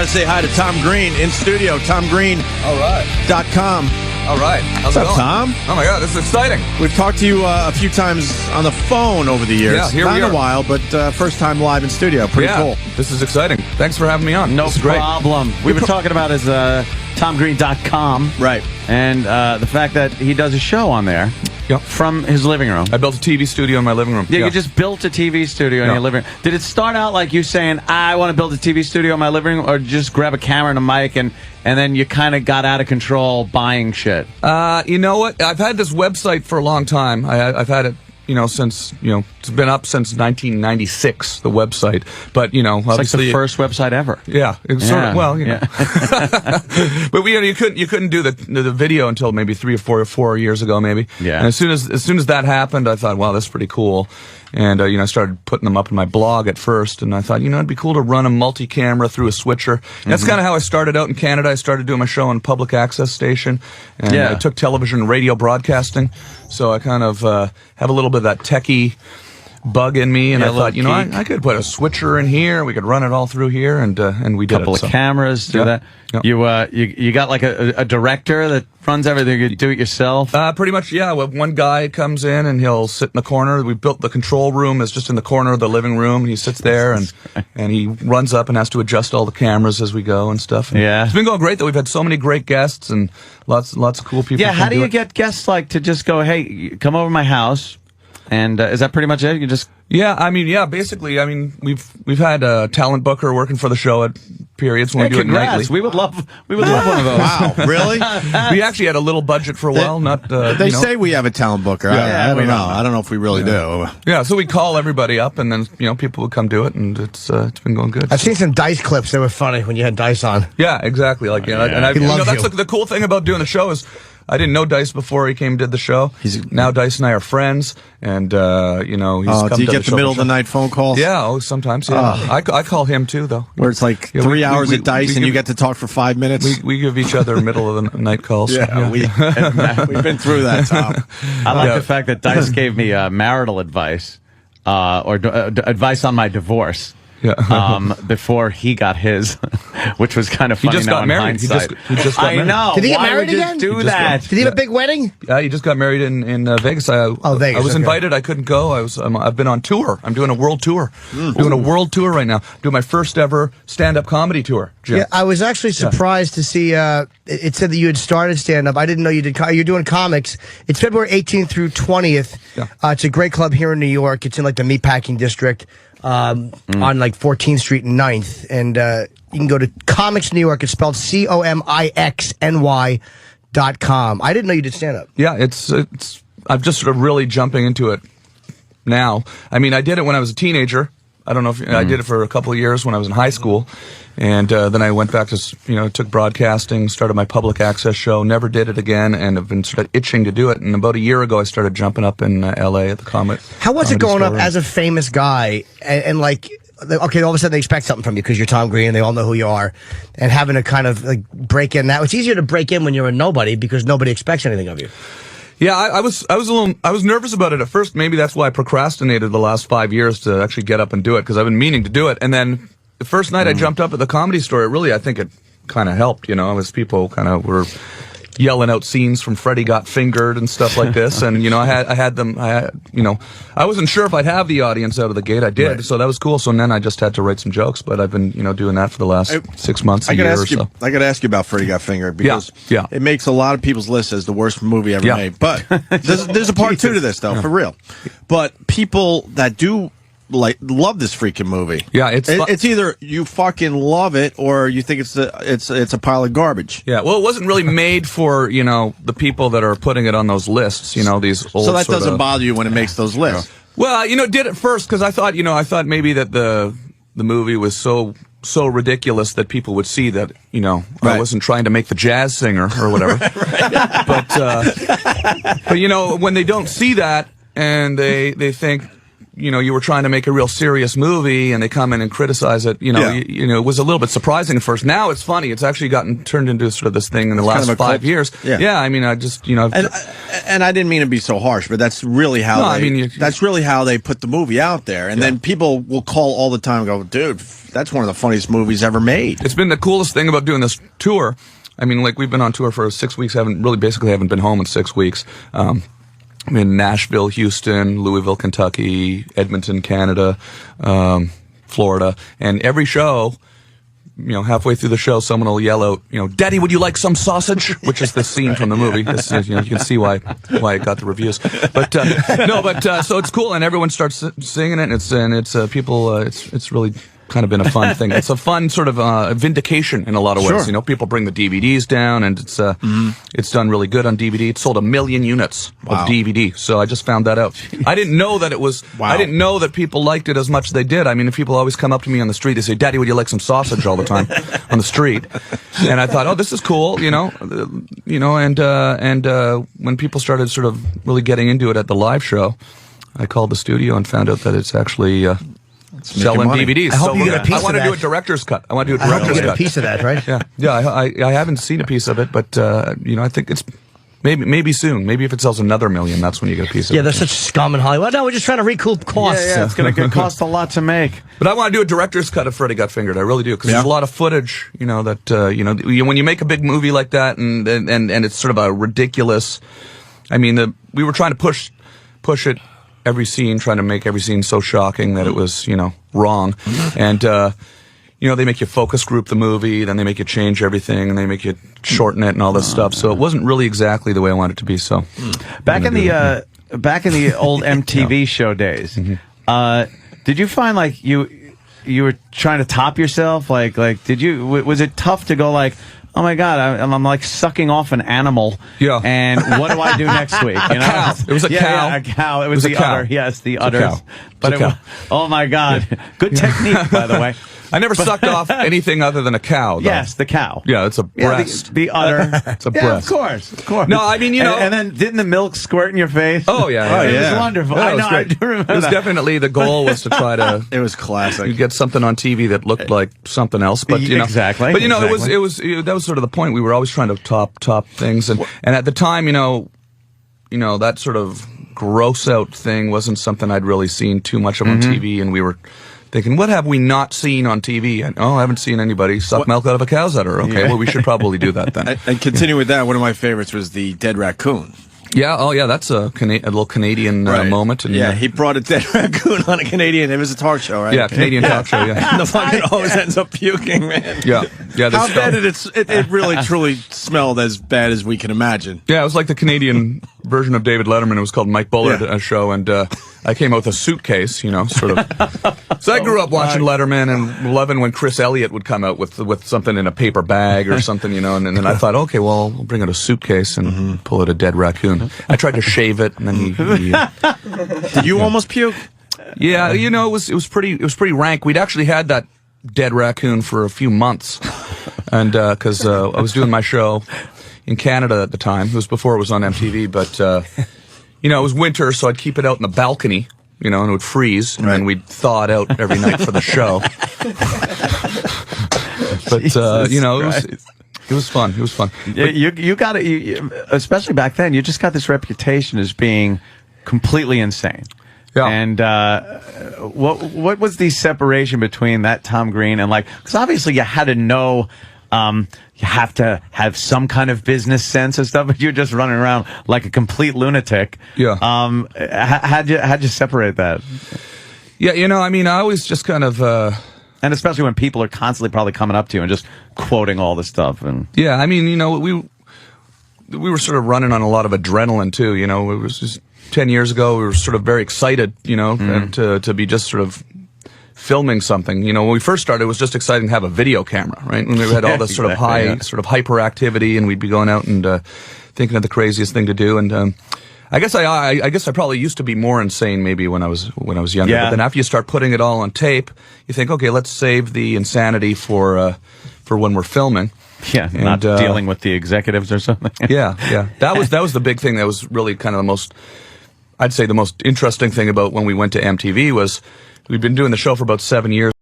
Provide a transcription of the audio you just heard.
to say hi to Tom Green in studio. TomGreen.com. All right. How's What's it up, going? Tom? Oh, my God. This is exciting. We've talked to you a few times on the phone over the years. Yeah, here Not we in are. a while, but first time live in studio. Pretty cool. This is exciting. Thanks for having me on. No This is great. problem. We were talking about his TomGreen.com. Right. And the fact that he does a show on there from his living room. I built a TV studio in my living room. Yeah, you just built a TV studio in your living room. Did it start out like you saying, I want to build a TV studio in my living room, or just grab a camera and a mic and then you kind of got out of control buying shit? You know what? I've had this website for a long time. I've had it, since, it's been up since 1996, the website. But, It's obviously. like the first website ever. Yeah. It's sort of, well, But you couldn't do the video until maybe 3 or 4 years ago, maybe. Yeah. And as soon as that happened, I thought, wow, that's pretty cool. And, I started putting them up in my blog at first, and I thought, it'd be cool to run a multi-camera through a switcher. And that's kind of how I started out in Canada. I started doing my show on public access station, and I took television and radio broadcasting, so I kind of have a little bit of that techie bug in me, and I thought, I could put a switcher in here, we could run it all through here, and we did Couple of cameras, do that. Yep. You got like a director that runs everything. You do it yourself. Pretty much, yeah. Well, one guy comes in and he'll sit in the corner. We built the control room is just in the corner of the living room, and he sits there and he runs up and has to adjust all the cameras as we go and stuff. And it's been going great. Though we've had so many great guests and lots of cool people. Yeah, how do you get guests like to just go, hey, come over to my house? And is that pretty much it? You just basically, we've had a talent booker working for the show at periods when we do it nightly. We would love one of those. Wow, really? We actually had a little budget for a while. They say we have a talent booker. I don't know. I don't know if we really do. Yeah, so we call everybody up, and then people would come do it, and it's been going good. I've seen some Dice clips that were funny when you had Dice on. Yeah, exactly. Like, and that's the cool thing about doing the show is I didn't know Dice before he came and did the show. Now Dice and I are friends, and he's come do you to get the middle of the night phone calls? Yeah, sometimes. Yeah, I call him too, though. Where it's like 3 hours at Dice, and you get to talk for 5 minutes. We give each other middle of the night calls. Yeah. We've been through that, Tom. I like the fact that Dice gave me marital advice or advice on my divorce. Before he got his, which was kind of funny. He just got married. He just got married. I know. Did he get Why married would you again? do that? Did he have a big wedding? Yeah, he just got married in Vegas. Vegas. I was invited. I couldn't go. I've been on tour. I'm doing a world tour. Doing a world tour right now. Doing my first ever stand-up comedy tour. Jim. Yeah, I was actually surprised to see. It said that you had started stand-up. I didn't know you did. You're doing comics. It's February 18th through 20th. Yeah. It's a great club here in New York. It's in like the meatpacking district. On like 14th Street and 9th, and you can go to Comics New York. It's spelled COMIXNY.com. I didn't know you did stand up. Yeah, I'm just sort of really jumping into it now. I mean, I did it when I was a teenager. I don't know if I did it for a couple of years when I was in high school, and then I went back to took broadcasting, started my public access show, never did it again, and have been sort of itching to do it. And about a year ago, I started jumping up in L.A. at the Comic. How was it going up as a famous guy and like? Okay, all of a sudden they expect something from you because you're Tom Green and they all know who you are, and having to kind of like break in. Now it's easier to break in when you're a nobody because nobody expects anything of you. Yeah, I was nervous about it at first. Maybe that's why I procrastinated the last 5 years to actually get up and do it, because I've been meaning to do it. And then the first night I jumped up at the Comedy Store, I think it kind of helped, as people kind of were yelling out scenes from Freddie Got Fingered and stuff like this. And, I wasn't sure if I'd have the audience out of the gate. I did. Right. So that was cool. So then I just had to write some jokes, but I've been, doing that for the last 6 months, a year or so. I got to ask you about Freddie Got Fingered, because it makes a lot of people's lists as the worst movie ever made. But there's a part two to this, though, for real. But people that do love this freaking movie. Yeah, it's either you fucking love it or you think it's a pile of garbage. Yeah, well, it wasn't really made for the people that are putting it on those lists. These old. So that doesn't bother you when it makes those lists. Well, it did at first because I thought maybe that the movie was so ridiculous that people would see that I wasn't trying to make the jazz singer or whatever. But when they don't see that and they think. you were trying to make a real serious movie and they come in and criticize it, it was a little bit surprising at first. Now it's funny. It's actually turned into sort of this thing in the last 5 years. Yeah. I mean, I just, and I didn't mean to be so harsh, but that's really how that's really how they put the movie out there. And then people will call all the time and go, dude, that's one of the funniest movies ever made. It's been the coolest thing about doing this tour. I mean, like, we've been on tour for 6 weeks. Haven't been home in 6 weeks. I'm in Nashville, Houston, Louisville, Kentucky, Edmonton, Canada, Florida. And every show, halfway through the show, someone will yell out, "Daddy, would you like some sausage?" Which is the scene from the movie. This is, you can see why it got the reviews. But so it's cool, and everyone starts singing it, and it's people. It's really kind of been a fun thing. It's a fun sort of vindication in a lot of ways. Sure. People bring the DVDs down, and it's done really good on DVD. It sold 1 million units of DVD. So I just found that out. I didn't know that it was. Wow. I didn't know that people liked it as much as they did. I mean, if people always come up to me on the street, they say, "Daddy, would you like some sausage?" all the time on the street, and I thought, oh, this is cool, and when people started sort of really getting into it at the live show, I called the studio and found out that it's actually. Selling DVDs. I hope you get a piece of that. I want to do a director's cut. I hope you get a piece of that, right? Yeah. I haven't seen a piece of it, but I think it's maybe soon. Maybe if it sells another 1 million, that's when you get a piece of it. Yeah, there's such scum in Hollywood. No, we're just trying to recoup costs. Yeah, it's going to cost a lot to make. But I want to do a director's cut of Freddy Got Fingered. I really do, because there's a lot of footage. When you make a big movie like that, and it's sort of a ridiculous. I mean, we were trying to push it. Every scene, trying to make every scene so shocking that it was, wrong. And, they make you focus group the movie, then they make you change everything, and they make you shorten it and all this stuff. So it wasn't really exactly the way I wanted it to be. So back in the old MTV show days, did you find like you were trying to top yourself? Like was it tough to go like, oh my God, I'm like sucking off an animal. Yeah. And what do I do next week? Cow. It was a cow. Yeah, a cow. It was the udder. Yes, the udder. But oh my God. Good technique, by the way. I never sucked off anything other than a cow, though. Yes, the cow. Yeah, it's a breast. Yeah, the udder. It's a breast. Of course. No, I mean, And then didn't the milk squirt in your face? Oh, yeah. It was wonderful. Yeah, I know, I do remember It was definitely, the goal was to try to... It was classic. Get something on TV that looked like something else. But, Exactly. But, that was sort of the point. We were always trying to top things. And at the time, that sort of gross out thing wasn't something I'd really seen too much of on TV, and we were... thinking, what have we not seen on TV? And, I haven't seen anybody suck milk out of a cow's udder. Okay, well, we should probably do that then. And continue with that, one of my favorites was the dead raccoon. Yeah, that's a little Canadian moment. And, he brought a dead raccoon on a Canadian. It was a talk show, right? Yeah, Canadian talk show, yeah. And the fucking always ends up puking, man. Yeah. How bad did it really, truly smelled as bad as we can imagine. Yeah, it was like the Canadian version of David Letterman. It was called Mike Bullard show, and I came out with a suitcase, sort of. So I grew up watching Letterman and loving when Chris Elliott would come out with something in a paper bag or something, and then I thought, okay, well, we'll bring out a suitcase and pull out a dead raccoon. I tried to shave it, and then he Did you almost puke? Yeah, it was pretty rank. We'd actually had that dead raccoon for a few months, and because I was doing my show in Canada at the time. It was before it was on MTV, but it was winter, so I'd keep it out in the balcony, and it would freeze, and then we'd thaw it out every night for the show. But it was fun. It was fun. You got it, especially back then. You just got this reputation as being completely insane. Yeah. And what was the separation between that Tom Green and because obviously you had to know. You have to have some kind of business sense and stuff, but you're just running around like a complete lunatic. Yeah. How'd you separate that? Yeah, I always just kind of. And especially when people are constantly probably coming up to you and just quoting all the stuff. And yeah, we were sort of running on a lot of adrenaline too. It was just 10 years ago. We were sort of very excited, to be just sort of filming something. When we first started, it was just exciting to have a video camera, right? When we had all this sort of sort of hyperactivity, and we'd be going out and thinking of the craziest thing to do. And I guess I probably used to be more insane maybe when I was younger. Yeah. But then after you start putting it all on tape, you think, okay, let's save the insanity for when we're filming. Yeah, and, not dealing with the executives or something. yeah. That was the big thing. That was really kind of the most I'd say the most interesting thing about when we went to MTV was we'd been doing the show for about 7 years.